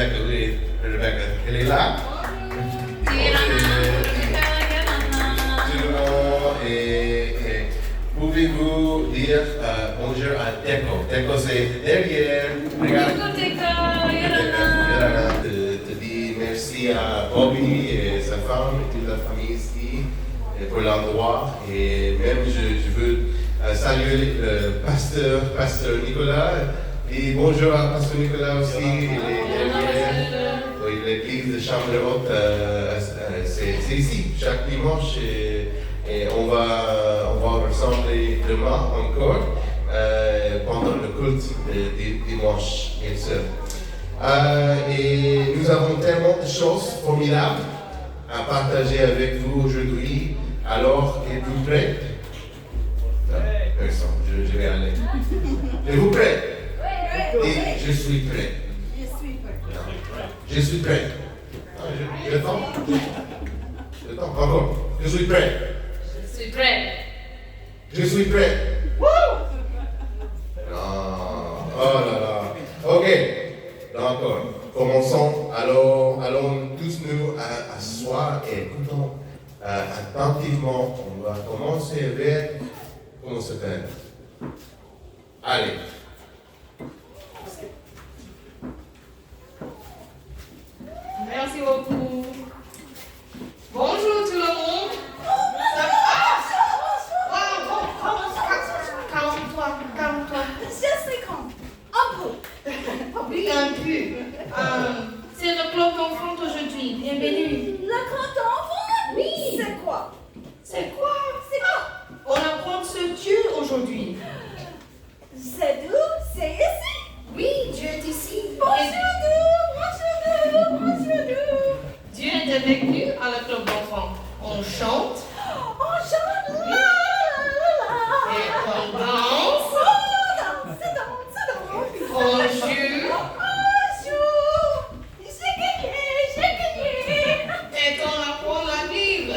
Rebecca, Rebecca, elle est là. Et pouvez-vous dire bonjour à Deco? Deco, c'est derrière. Regarde. Te dis merci à Bobby et sa femme et toute la famille ici pour l'endroit. Et même je veux saluer le pasteur Nicolas. Et bonjour à pasteur Nicolas aussi. Il est derrière. L'église de Chambre Haute, c'est ici, chaque dimanche. Et on va ressembler demain encore pendant le culte de dimanche, bien sûr. Et nous avons tellement de choses formidables à partager avec vous aujourd'hui. Alors, êtes-vous prêts? Personne, je vais aller. Êtes-vous prêts? Et je suis prêt. Je suis prêt. Je tente encore. Je suis prêt. Je suis prêt. Je suis prêt. Oh là là. Ok. D'accord. Commençons. Alors, allons tous nous asseoir et écoutons attentivement. On va commencer avec. Comment ça s'appelle? Allez. Merci beaucoup. Bonjour tout le monde. Calme-toi. Je suis con. Un peu. Oui, un peu. C'est le club d'enfants aujourd'hui. Bienvenue. Le club d'enfants? Oui. C'est quoi? C'est quoi? On apprend ce Dieu aujourd'hui. C'est d'où? C'est ici? Oui, Dieu est ici. Bonjour d'où? Dieu est avec nous à le club d'enfants. On chante. On chante. Et on danse. Danse. On joue. J'ai gagné. Et on apprend la Bible.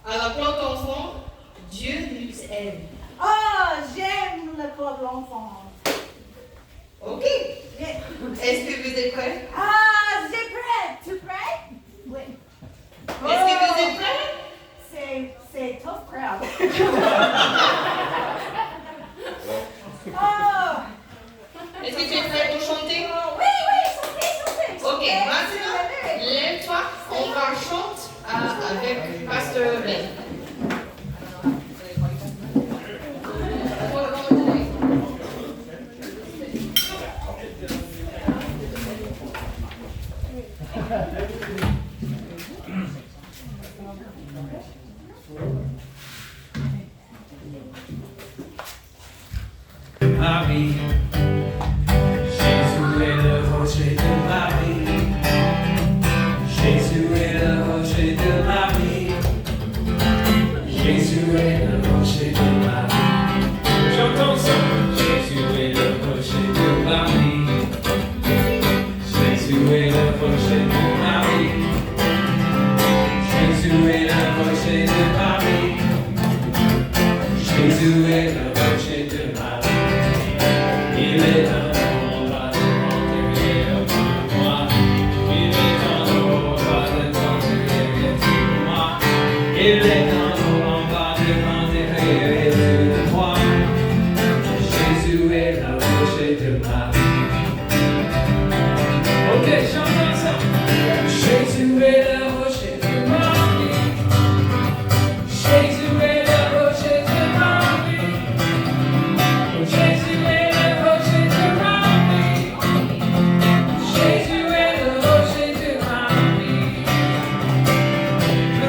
À la club d'enfants, Dieu nous aime. J'aime le club d'enfants. Ok. Est-ce que vous êtes prêts? J'ai prêt. Tu prêt? Oui. Est-ce que vous êtes prêts? C'est tough crowd. Est-ce que tu es prêt pour chanter? Oui, chanter. Ok, maintenant, lève-toi, on va chanter avec Pasteur Ben. Marie, Jésus est le rocher de Marie. Jésus est le rocher de Marie. Jésus est le rocher de Marie. J'entends ça. Jésus est le rocher de Marie. Jésus est le rocher de Marie. Jésus est le rocher de Marie. Jésus est le rocher de Marie. Il est un endroit de moi. Il est un endroit de moi. Il est un endroit de moi. Jésus est le rocher de Marie. Ok, j'entends ça. Jésus est le rocher de Marie. Jésus est le rocher de Marie. Jésus est le rocher de Marie. Jésus est le rocher de Marie.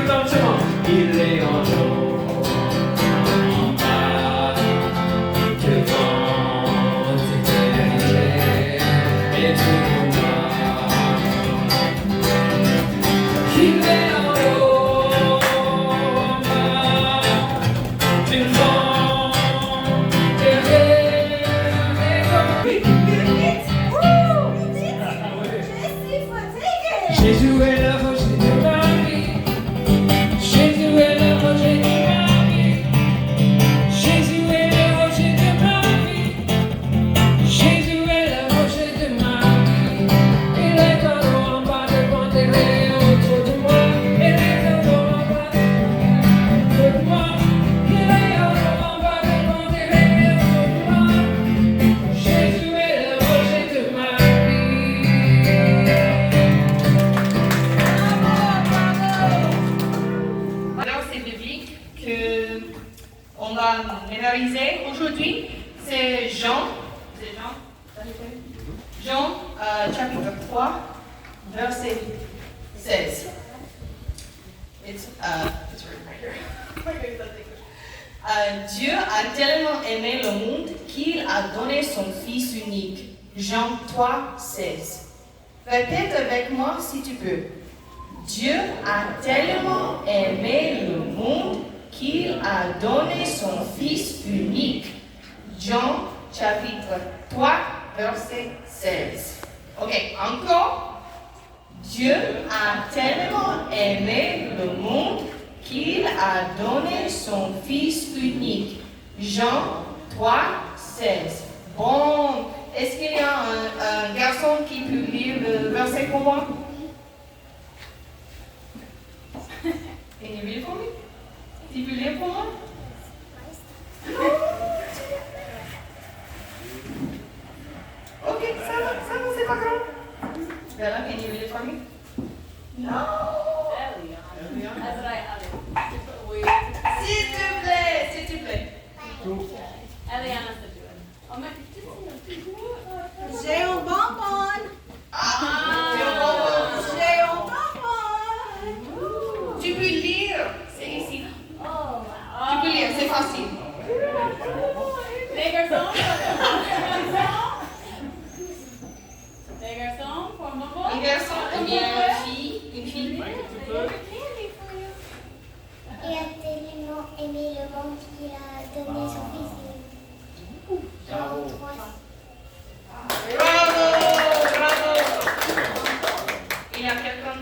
Lentement, il est en haut, en bas, devant, derrière. c'est Jean? Jean, chapitre 3, verset 16. It's written right here. Dieu a tellement aimé le monde qu'il a donné son Fils unique. Jean 3, 16. Répète avec moi si tu peux. Dieu a tellement aimé le monde qu'il a donné son Fils unique. Jean chapitre 3, verset 16. Ok, encore. Dieu a tellement aimé le monde qu'il a donné son Fils unique. Jean 3, 16. Bon, est-ce qu'il y a un garçon qui peut lire le verset pour moi? Can you read it for me? Tu peux lire pour moi? Ok, ça va, c'est pas grave. Bella, can you read it for me? No. S'il te plaît. Eliana said do it. Oh my, J'ai un bonbon. J'ai un bonbon. Tu peux lire, c'est ici. oh wow. Tu peux lire, c'est facile. Les garçons. Les garçons pour un bonbon. Un garçon ou bien une fille? Une fille? Et a tellement aimé le monde qu'il a donné son Fils unique. Jean 3. Bravo! Il y a quelqu'un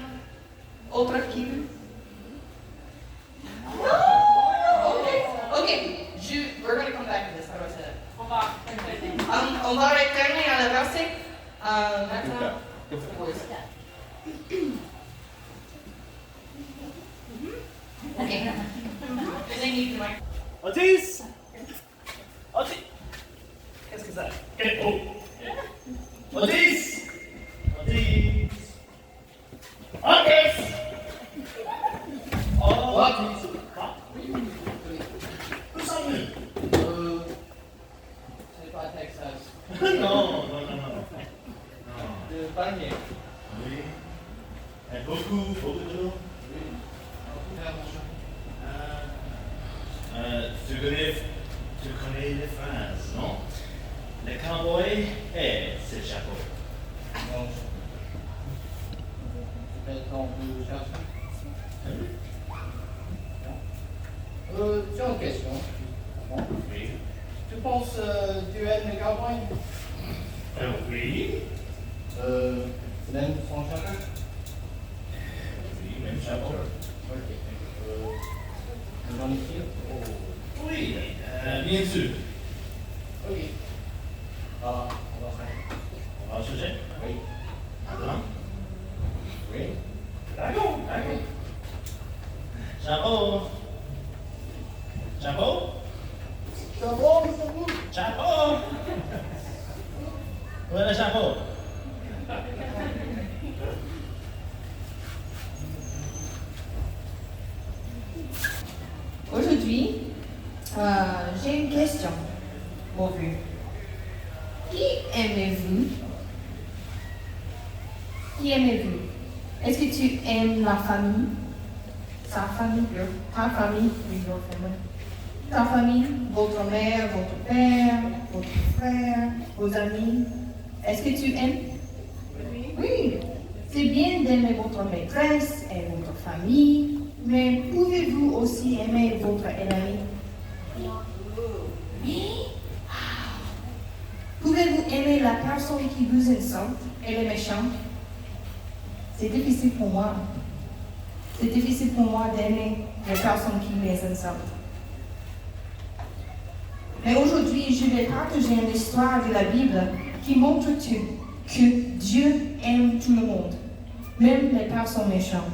autre qui veut? Ok. We're going to come back to this. How do I say that? On va retorner à la verset. Maintenant. Ok. They need the mic. Otis! Otis! Qu'est-ce que ça? Oh! Otis! Otis! Otis! Oh, Otis! Où sommes-nous? C'est pas Texas. Non. De Palmier. Oui. Et beaucoup d'eau. Tu connais les phrases, non? Le cowboy et ses chapeaux. Non. Peut-être qu'on peut chercher. J'ai une question. Oui. Tu penses tu aimes les cowboys? Oui. Même son chapeau? Oui, même chapeau. Ok. J'en ai qui? Oui, bien sûr. Ok. On va faire. On va au sujet? Oui. Attends. Oui. D'accord. Chapeau. Chapeau. Où est le chapeau? Aujourd'hui, j'ai une question pour vous. Qui aimez-vous? Est-ce que tu aimes la famille? Sa famille, ta famille, your family. Ta famille, votre mère, votre père, votre frère, vos amis. Est-ce que tu aimes? Oui. C'est bien d'aimer votre maîtresse et votre famille, mais pouvez-vous aussi aimer votre ennemi? Oui. Pouvez-vous aimer la personne qui vous insulte et les méchants? C'est difficile pour moi. C'est difficile pour moi d'aimer les personnes qui les insultent. Mais aujourd'hui, je vais partager une histoire de la Bible qui montre que Dieu aime tout le monde, même les personnes méchantes.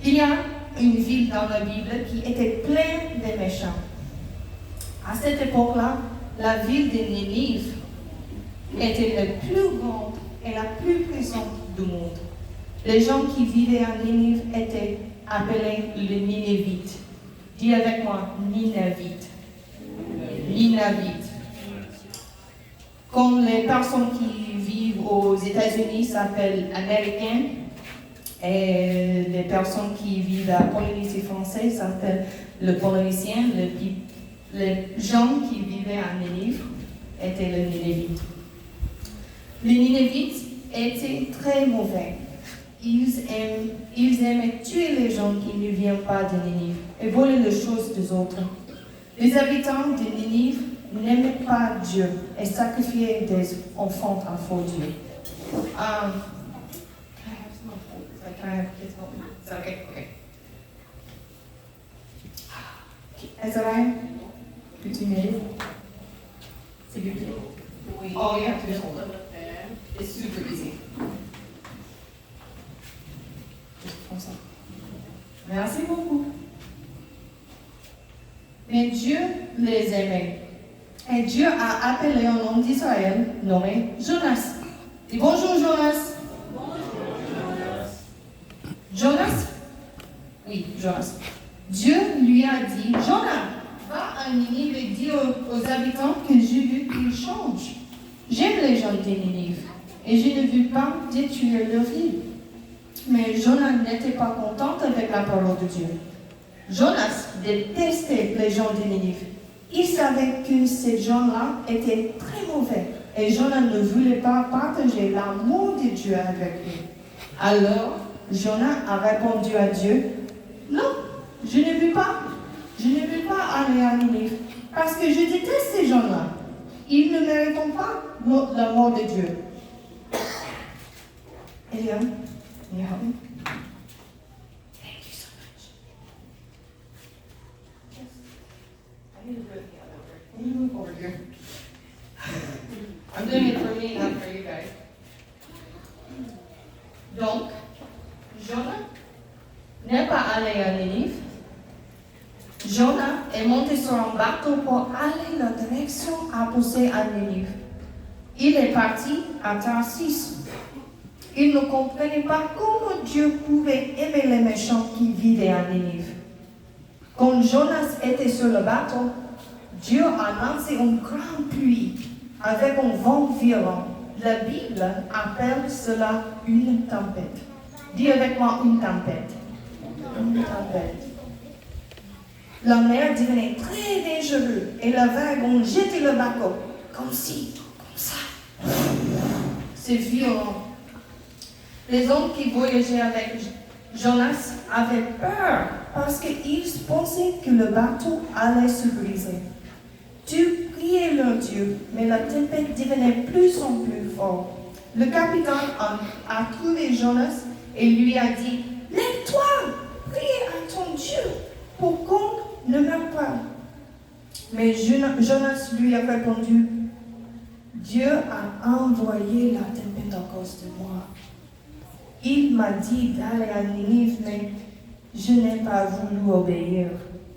Il y a une ville dans la Bible qui était pleine de méchants. À cette époque-là, la ville de Ninive était la plus grande et la plus puissante du monde. Les gens qui vivaient à Ninive étaient appelés les Ninévites. Dis avec moi, Ninavites. Ninavites. Comme les personnes qui vivent aux États-Unis s'appellent américains, et les personnes qui vivent à Polynésie française s'appellent le Polynésien. Les gens qui vivaient à Ninive étaient les Ninévites. Les Ninévites étaient très mauvais. Ils aimaient tuer les gens qui ne viennent pas de Ninive et voler les choses des autres. Les habitants de Ninive n'aimaient pas Dieu et sacrifiaient des enfants à faux dieux. Ezra, peux-tu m'aider? C'est biblique. Oui. Oh, you have to just hold it. Okay. It's super easy. Juste comme ça. Merci beaucoup. Mais Dieu les aimait. Et Dieu a appelé un homme d'Israël nommé Jonas. Dis bonjour Jonas. Jonas? Oui, Jonas. Dieu lui a dit, Jonas, va à Ninive et dis aux habitants que j'ai vu qu'ils changent. J'aime les gens de Ninive et je ne veux pas détruire leur ville. Mais Jonas n'était pas content avec la parole de Dieu. Jonas détestait les gens de Ninive. Il savait que ces gens-là étaient très mauvais et Jonas ne voulait pas partager l'amour de Dieu avec eux. Alors, Jonas a répondu à Dieu, non, je ne veux pas aller à Ninive parce que je déteste ces gens-là. Ils ne méritent pas l'amour de Dieu. Eliam, can you help me? Thank you so much. Yes. I need to really get over. Can you move over here? I'm doing it for me, not for you guys. Donc, Jonas n'est pas allé à Ninive. Jonas est monté sur un bateau pour aller dans la direction opposée à Ninive. Il est parti à Tarsis. Il ne comprenait pas comment Dieu pouvait aimer les méchants qui vivaient à Ninive. Quand Jonas était sur le bateau, Dieu a lancé une grande pluie avec un vent violent. La Bible appelle cela une tempête. Dis avec moi une tempête. Une tempête. La mer devenait très dangereuse et la vague ont jeté le bateau, comme ça. C'est violent. Les hommes qui voyageaient avec Jonas avaient peur parce qu'ils pensaient que le bateau allait se briser. Dieu priait leur Dieu, mais la tempête devenait plus en plus forte. Le capitaine a trouvé Jonas et lui a dit, « Lève-toi, prie à ton Dieu pour qu'on ne meure pas. » Mais Jonas lui a répondu, « Dieu a envoyé la tempête à cause de moi. Il m'a dit d'aller à Ninive, mais je n'ai pas voulu obéir.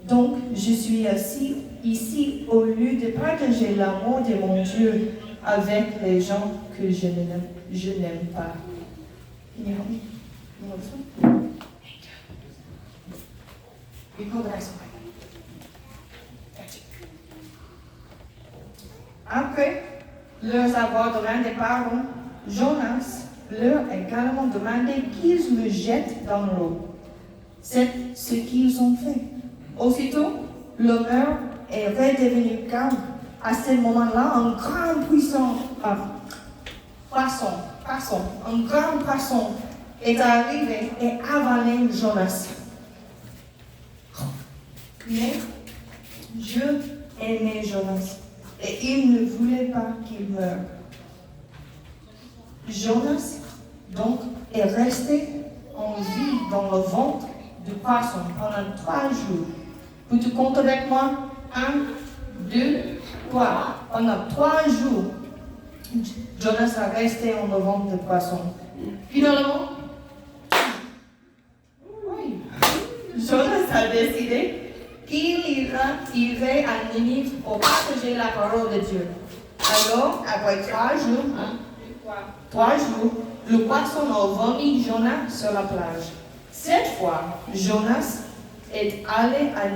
Donc, je suis assis ici au lieu de partager l'amour de mon Dieu avec les gens que je n'aime pas. » Can you help me? You want this one? Thank you. You pull the next one. Gotcha. Après leur avoir demandé pardon, Jonas leur a également demandé qu'ils le jettent dans l'eau. C'est ce qu'ils ont fait. Aussitôt, le mer est redevenu calme. À ce moment-là, un grand poisson est arrivé et avalé Jonas. Mais Dieu aimait Jonas et il ne voulait pas qu'il meure. Jonas, donc, est resté en vie dans le ventre du poisson pendant 3 jours. Peux-tu compter avec moi? 1, 2, 3. Pendant 3 jours, Jonas a resté en le ventre du poisson. Finalement, oui, Jonas a décidé qu'il irait à Ninive pour partager la parole de Dieu. Alors, après 3 jours, le poisson a vomi Jonas sur la plage. Cette fois, Jonas est allé à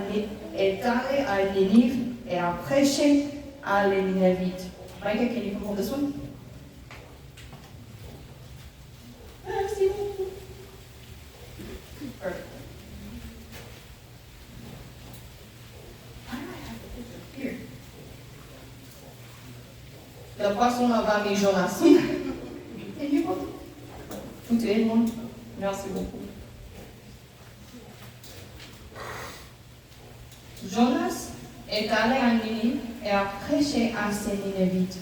Ninive et a prêché à les Ninévites. Micah, can you come hold this one? Merci beaucoup. Perfect. Why do I have the picture here? Le poisson va mes Jonas. Can you hold it? Où tu es, moi? Merci beaucoup. Jonas est allé à Ninive et a prêché à ces Ninivites.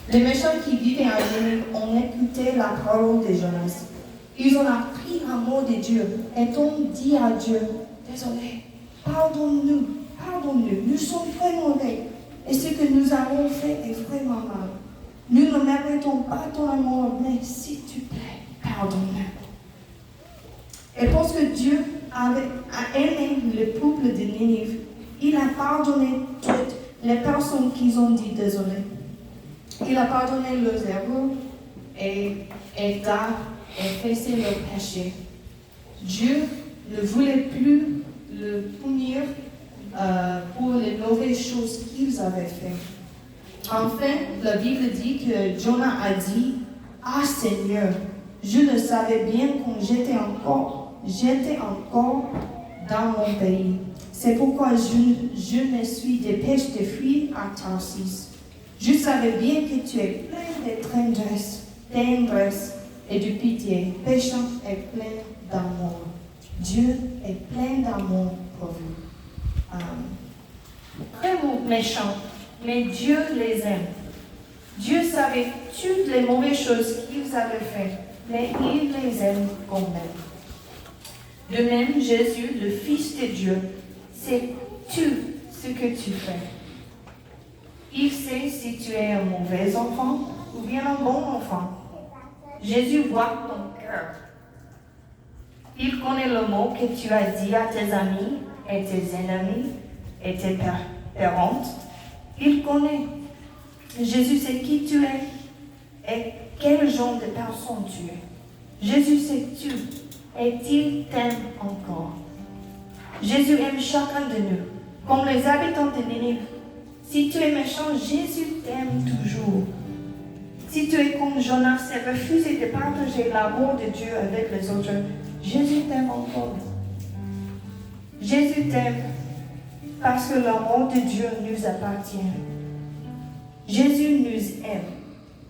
Les méchants qui vivaient à Ninive ont écouté la parole de Jonas. Ils ont appris l'amour de Dieu et ont dit à Dieu, désolé, pardonne-nous, nous sommes très mauvais et ce que nous avons fait est vraiment mal. Nous ne méritons pas ton amour, mais s'il te plaît, pardonne-nous. Et parce que Dieu a aimé le peuple de Ninive, il a pardonné toutes les personnes qui ont dit désolé. Il a pardonné leurs erreurs et a effacé leurs péchés. Dieu ne voulait plus le punir pour les mauvaises choses qu'ils avaient faites. Enfin, la Bible dit que Jonah a dit, « Ah Seigneur, je le savais bien quand j'étais encore dans mon pays. C'est pourquoi je me suis dépêché de fuir à Tarsis. Je savais bien que tu es plein de tendresse et de pitié, péchant et plein d'amour. Dieu est plein d'amour pour vous. » Très méchants, mais Dieu les aime. Dieu savait toutes les mauvaises choses qu'ils avaient faites, mais il les aime quand même. De même, Jésus, le Fils de Dieu, sait tout ce que tu fais. Il sait si tu es un mauvais enfant ou bien un bon enfant. Jésus voit ton cœur. Il connaît le mot que tu as dit à tes amis et tes ennemis et tes parents. Il connaît. Jésus sait qui tu es et quel genre de personne tu es. Jésus sait tout. Et il t'aime encore. Jésus aime chacun de nous, comme les habitants de Ninive. Si tu es méchant, Jésus t'aime toujours. Si tu es comme Jonas et refusé de partager l'amour de Dieu avec les autres, Jésus t'aime encore. Jésus t'aime parce que l'amour de Dieu nous appartient. Jésus nous aime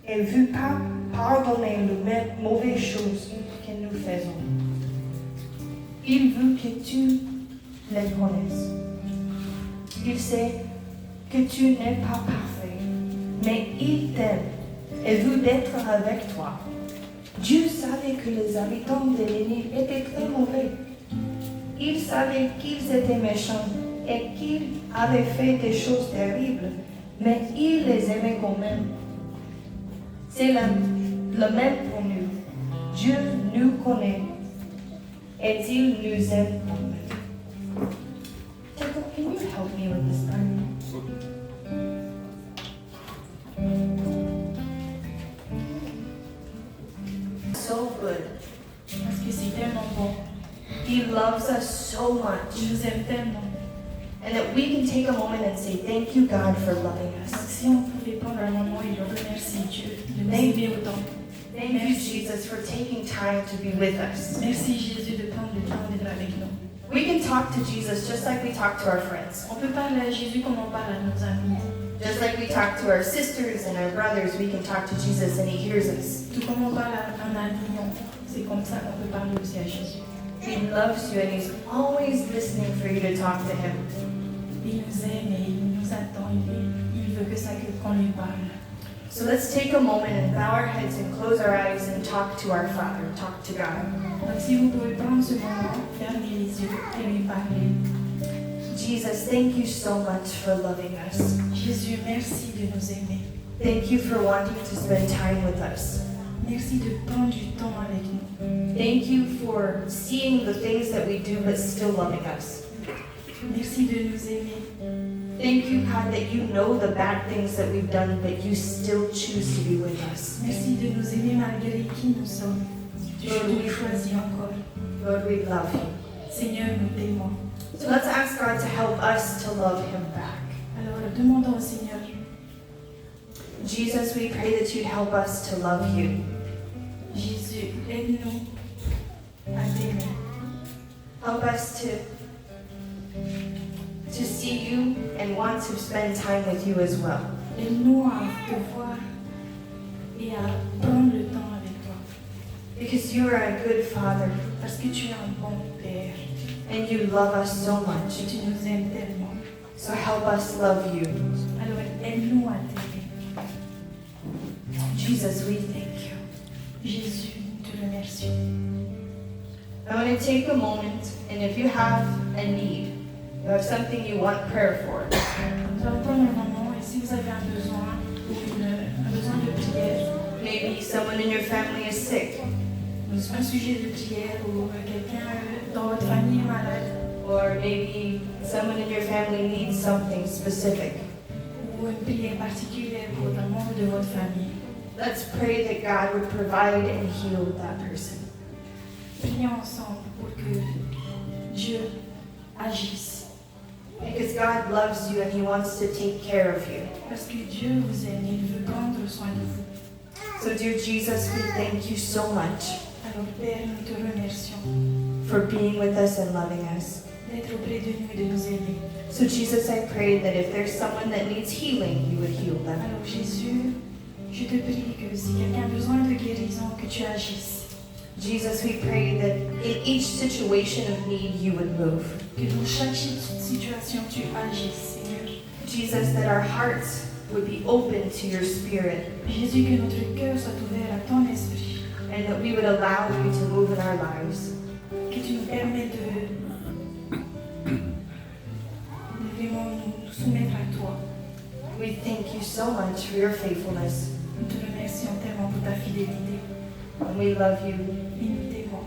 et veut pas pardonner les mauvaises choses que nous faisons. Il veut que tu les connaisses. Il sait que tu n'es pas parfait, mais il t'aime et veut être avec toi. Dieu savait que les habitants de Ninive étaient très mauvais. Il savait qu'ils étaient méchants et qu'ils avaient fait des choses terribles, mais il les aimait quand même. C'est le même pour nous. Dieu nous connaît. Et il nous aime quand même. Jacob, can you help me with this part? So good. Parce que c'est tellement bon. He loves us so much. Il nous aime tellement. And that we can take a moment and say, thank you, God, for loving Donc, us. si on pouvait prendre un moment et le remercier Dieu de nous aimer autant. Thank you, Jesus, for taking time to be with us. Merci Jésus de prendre le temps d'être avec nous. We can talk to Jesus just like we talk to our friends. On peut parler à Jésus comme on parle à nos amis. Just like we talk to our sisters and our brothers, we can talk to Jesus and He hears us. Tout comme on parle à un ami, c'est comme ça qu'on peut parler aussi à Jésus. He loves you and He's always listening for you to talk to Him. Il nous aime et il nous attend. Il veut que ça qu'on lui parle. So let's take a moment and bow our heads and close our eyes and talk to our Father, talk to God. Donc si vous pouvez prendre ce moment, fermer les yeux et lui parler. Jesus, thank you so much for loving us. Jésus, merci de nous aimer. Thank you for wanting to spend time with us. Merci de prendre du temps avec nous. Thank you for seeing the things that we do but still loving us. Merci de nous aimer. Thank you, God, that you know the bad things that we've done, but you still choose to be with us. Merci de nous aimer malgré qui nous sommes. Tu nous choisis encore. Lord, we love you. Seigneur, nous t'aimons. So let's ask God to help us to love Him back. Alors demandons au Seigneur. Jesus, we pray that you'd help us to love you. Jésus, aide-nous à t'aimer. Help us to see you and want to spend time with you as well. Aide-nous à te voir et à prendre le temps avec toi. Because you are a good Father Parce que tu es un bon Père and you love us so much. et tu nous aimes tellement. So help us love you. Alors aide-nous à t'aimer. Jesus, we thank you. Jésus, nous te remercions. I want to take a moment, and if you have a need, you have something you want prayer for, Nous allons prendre un moment et si vous avez un besoin ou un besoin de prière, maybe someone in your family is sick, un sujet de prière ou quelqu'un dans votre famille est malade or maybe someone in your family needs something specific, ou une prière particulière pour un membre de votre famille, let's pray that God would provide and heal that person. prions ensemble pour que Dieu agisse. Because God loves you and He wants to take care of you. Parce que Dieu vous aime et il veut prendre soin de vous. So, dear Jesus, we thank you so much Alors Père, nous te remercions for being with us and loving us. d'être auprès de nous et de nous aimer. So, Jesus, I pray that if there's someone that needs healing, you would heal them. Alors Jésus, je te prie que si quelqu'un a besoin de guérison, que tu agisses. Jesus, we pray that in each situation of need, you would move. Que dans chaque situation, tu agisses, Seigneur. Jesus, that our hearts would be open to your Spirit Jésus, que notre cœur soit ouvert à ton esprit. and that we would allow you to move in our lives. Que tu nous permets de vraiment nous soumettre à toi. We thank you so much for your faithfulness, Nous te remercions tellement pour ta fidélité. and we love you. Et nous t'aimons.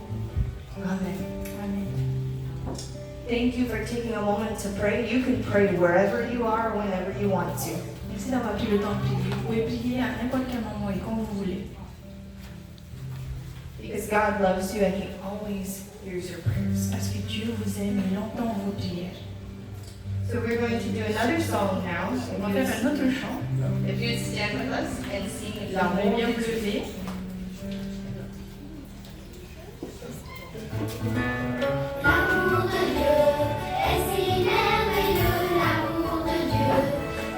Amen. Amen. Thank you for taking a moment to pray. You can pray wherever you are, whenever you want to. Merci d'avoir pris le temps de prier. Vous pouvez prier à n'importe quel moment et quand vous voulez. Because God loves you and He always hears your prayers. Parce que Dieu vous aime et il entend vos prières. So we're going to do another song now. On va faire un autre chant. If you'd stand with us and sing J'aimerais bien L'amour vous de Dieu. lever. L'amour de Dieu est si merveilleux, l'amour de Dieu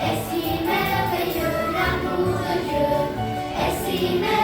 est si merveilleux, l'amour de Dieu est si merveilleux.